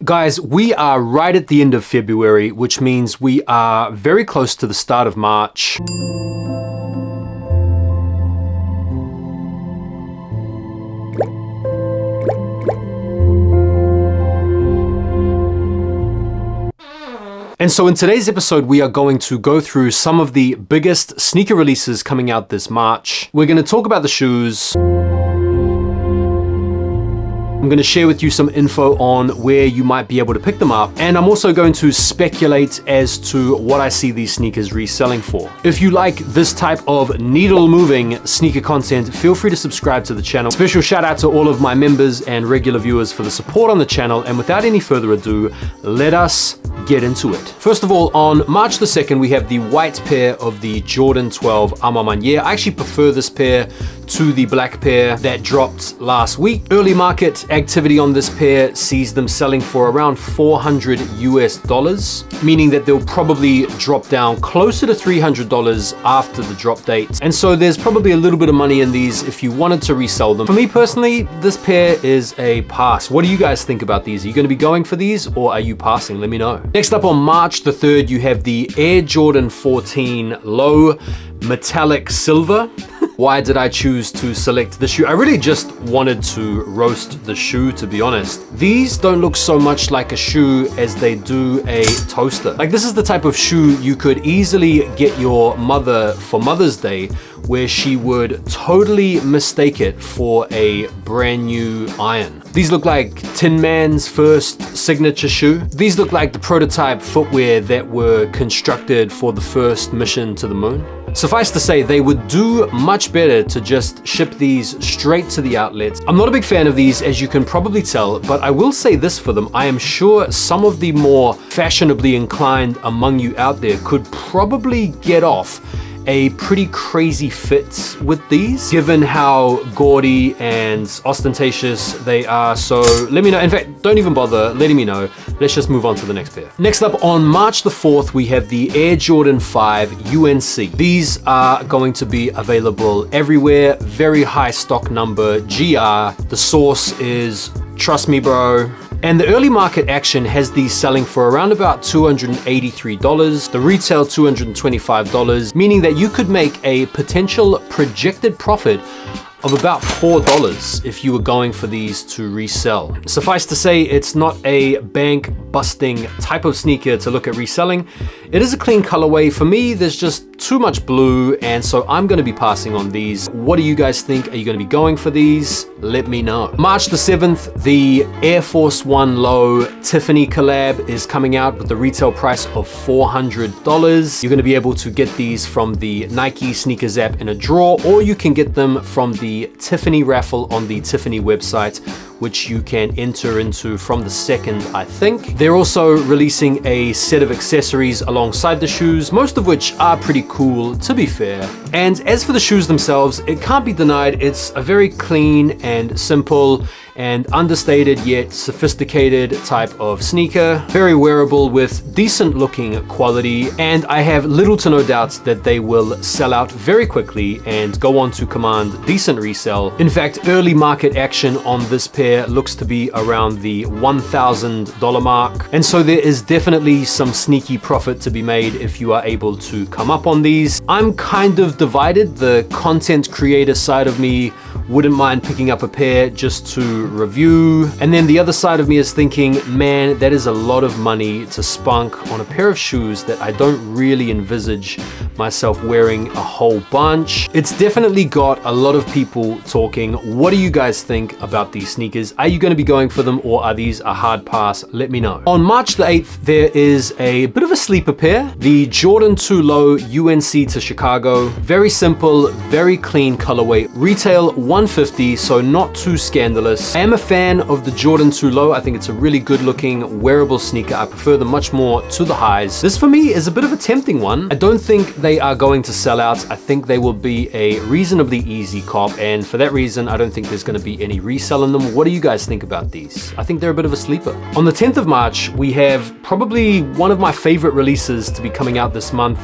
Guys, we are right at the end of February, which means we are very close to the start of March. And so in today's episode, we are going to go through some of the biggest sneaker releases coming out this March. We're going to talk about the shoes. I'm going to share with you some info on where you might be able to pick them up. And I'm also going to speculate as to what I see these sneakers reselling for. If you like this type of needle moving sneaker content, feel free to subscribe to the channel. Special shout out to all of my members and regular viewers for the support on the channel. And without any further ado, let us get into it. First of all, on March the 2nd, we have the white pair of the Jordan 12 Amamanier. I actually prefer this pair to the black pair that dropped last week. Early market activity on this pair sees them selling for around $400 US, meaning that they'll probably drop down closer to $300 after the drop date. And so there's probably a little bit of money in these if you wanted to resell them. For me personally, this pair is a pass. What do you guys think about these? Are you going to be going for these or are you passing? Let me know. Next up on March the 3rd, you have the Air Jordan 14 Low Metallic Silver. Why did I choose to select the shoe? I really just wanted to roast the shoe, to be honest. These don't look so much like a shoe as they do a toaster. Like, this is the type of shoe you could easily get your mother for Mother's Day, where she would totally mistake it for a brand new iron. These look like Tin Man's first signature shoe. These look like the prototype footwear that were constructed for the first mission to the moon. Suffice to say, they would do much better to just ship these straight to the outlets. I'm not a big fan of these, as you can probably tell, but I will say this for them. I am sure some of the more fashionably inclined among you out there could probably get off a pretty crazy fit with these, given how gaudy and ostentatious they are. So let me know. In fact, don't even bother letting me know. Let's just move on to the next pair. Next up on March the 4th, we have the Air Jordan 5 UNC. These are going to be available everywhere. Very high stock number, GR. The source is Trust Me Bro. And the early market action has these selling for around about $283. The retail $225, meaning that you could make a potential projected profit of about $4 if you were going for these to resell. Suffice to say, it's not a bank busting type of sneaker to look at reselling. It is a clean colorway. For me, there's just too much blue, and so I'm going to be passing on these. What do you guys think? Are you going to be going for these? Let me know. March the 7th, the Air Force One Low Tiffany collab is coming out with the retail price of $400. You're going to be able to get these from the Nike Sneakers app in a drawer, or you can get them from the Tiffany raffle on the Tiffany website, which you can enter into from the 2nd, I think. They're also releasing a set of accessories alongside the shoes, most of which are pretty cool, to be fair. And as for the shoes themselves, it can't be denied, it's a very clean and simple and understated yet sophisticated type of sneaker. Very wearable with decent looking quality, and I have little to no doubt that they will sell out very quickly and go on to command decent resale. In fact, early market action on this pair looks to be around the $1,000 mark, and so there is definitely some sneaky profit to be made if you are able to come up on these. I'm kind of divided. The content creator side of me wouldn't mind picking up a pair just to review, and then the other side of me is thinking, man, that is a lot of money to spunk on a pair of shoes that I don't really envisage myself wearing a whole bunch. It's definitely got a lot of people talking. What do you guys think about these sneakers? Are you going to be going for them, or are these a hard pass? Let me know. On March the 8th, there is a bit of a sleeper pair, the Jordan 2 Low UNC to Chicago. Very simple, very clean colorway. Retail $150, so not too scandalous. I am a fan of the Jordan 2 Low. I think it's a really good looking wearable sneaker. I prefer them much more to the highs. This for me is a bit of a tempting one. I don't think they are going to sell out. I think they will be a reasonably easy cop, and for that reason, I don't think there's going to be any resell in them. What do you guys think about these? I think they're a bit of a sleeper. On the 10th of March, we have probably one of my favorite releases to be coming out this month,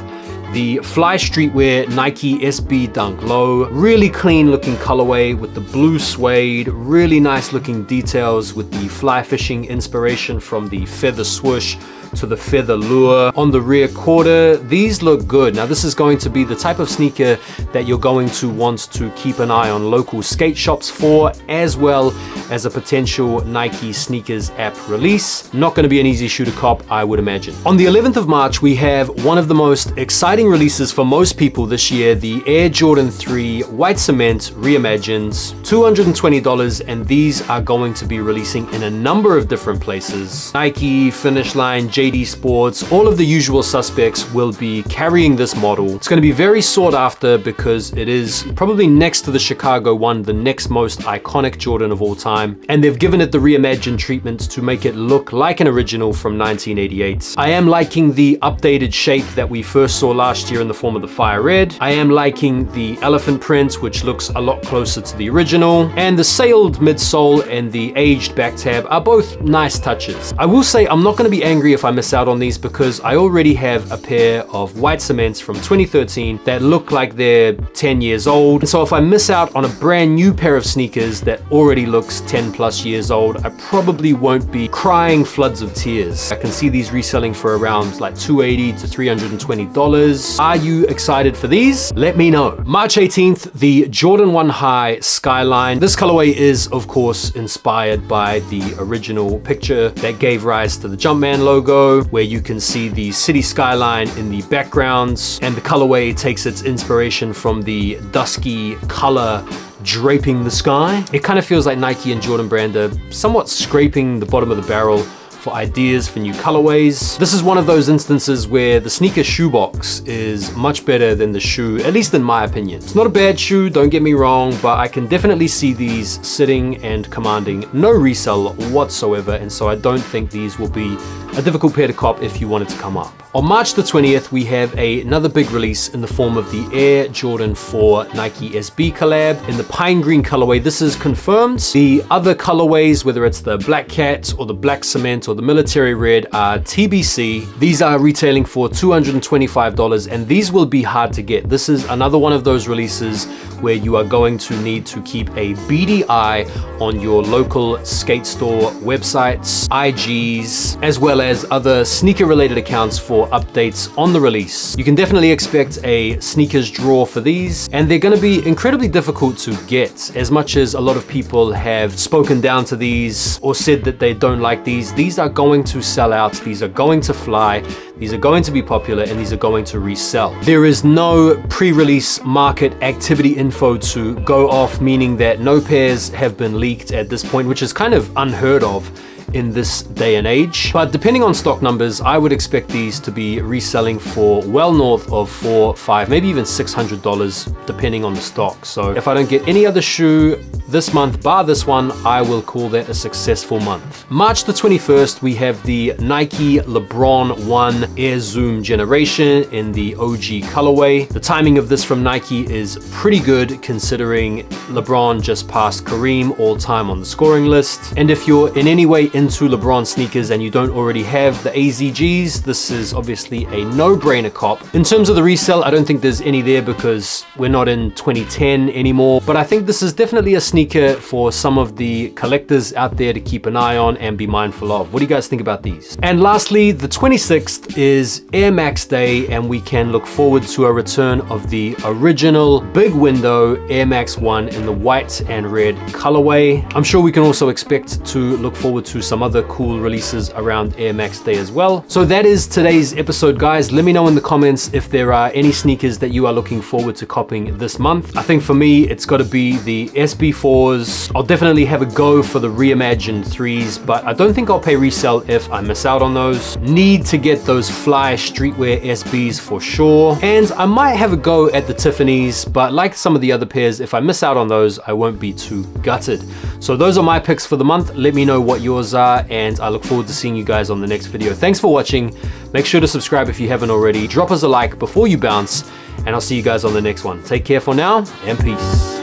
The Fly Streetwear Nike SB Dunk Low. Really clean looking colorway with the blue suede, really nice looking details with the fly fishing inspiration from the feather swoosh to the feather lure on the rear quarter. These look good. Now this is going to be the type of sneaker that you're going to want to keep an eye on local skate shops for, as well as a potential Nike sneakers app release. Not going to be an easy shoe to cop, I would imagine. On the 11th of March, we have one of the most exciting releases for most people this year, the Air Jordan 3 White Cement Reimagined, $220, and these are going to be releasing in a number of different places. Nike, Finish Line, JD Sports, all of the usual suspects will be carrying this model. It's going to be very sought after because it is probably next to the Chicago one, the next most iconic Jordan of all time. And they've given it the reimagined treatment to make it look like an original from 1988. I am liking the updated shape that we first saw last year in the form of the fire red. I am liking the elephant print, which looks a lot closer to the original. And the sailed midsole and the aged back tab are both nice touches. I will say I'm not going to be angry if I miss out on these because I already have a pair of white cements from 2013 that look like they're 10 years old. And so if I miss out on a brand new pair of sneakers that already looks 10 plus years old, I probably won't be crying floods of tears. I can see these reselling for around like $280 to $320. Are you excited for these? Let me know. March 18th, the Jordan 1 High Skyline. This colorway is of course inspired by the original picture that gave rise to the Jumpman logo, where you can see the city skyline in the background, and the colorway takes its inspiration from the dusky color draping the sky. It kind of feels like Nike and Jordan Brand are somewhat scraping the bottom of the barrel for ideas for new colorways. This is one of those instances where the sneaker shoebox is much better than the shoe, at least in my opinion. It's not a bad shoe, don't get me wrong, but I can definitely see these sitting and commanding no resell whatsoever, and so I don't think these will be a difficult pair to cop if you wanted to come up. On March the 20th, we have another big release in the form of the Air Jordan 4 Nike SB collab in the pine green colorway. This is confirmed. The other colorways, whether it's the black cat or the black cement or the military red, are TBC. These are retailing for $225, and these will be hard to get. This is another one of those releases where you are going to need to keep a beady eye on your local skate store websites, IGs, as well as other sneaker related accounts for updates on the release. You can definitely expect a sneakers draw for these, and they're going to be incredibly difficult to get. As much as a lot of people have spoken down to these or said that they don't like these are going to sell out, these are going to fly, these are going to be popular, and these are going to resell. There is no pre-release market activity info to go off, meaning that no pairs have been leaked at this point, which is kind of unheard of in this day and age. But depending on stock numbers, I would expect these to be reselling for well north of $400, $500, maybe even $600 depending on the stock. So if I don't get any other shoe this month bar this one, I will call that a successful month. March the 21st, we have the Nike LeBron 1 Air Zoom Generation in the OG colorway. The timing of this from Nike is pretty good considering LeBron just passed Kareem all time on the scoring list. And if you're in any way into LeBron sneakers and you don't already have the AZGs, this is obviously a no-brainer cop. In terms of the resale, I don't think there's any there because we're not in 2010 anymore, but I think this is definitely a sneaker for some of the collectors out there to keep an eye on and be mindful of. What do you guys think about these? And lastly, the 26th is Air Max Day, and we can look forward to a return of the original big window Air Max 1 in the white and red colorway. I'm sure we can also expect to look forward to some other cool releases around Air Max Day as well. So that is today's episode, guys. Let me know in the comments if there are any sneakers that you are looking forward to copping this month. I think for me, it's got to be the SB4s. I'll definitely have a go for the reimagined 3s, but I don't think I'll pay resell if I miss out on those. Need to get those fly streetwear SBs for sure. And I might have a go at the Tiffany's, but like some of the other pairs, if I miss out on those, I won't be too gutted. So those are my picks for the month. Let me know what yours are, and I look forward to seeing you guys on the next video. Thanks for watching. Make sure to subscribe if you haven't already. Drop us a like before you bounce, and I'll see you guys on the next one. Take care for now, and peace.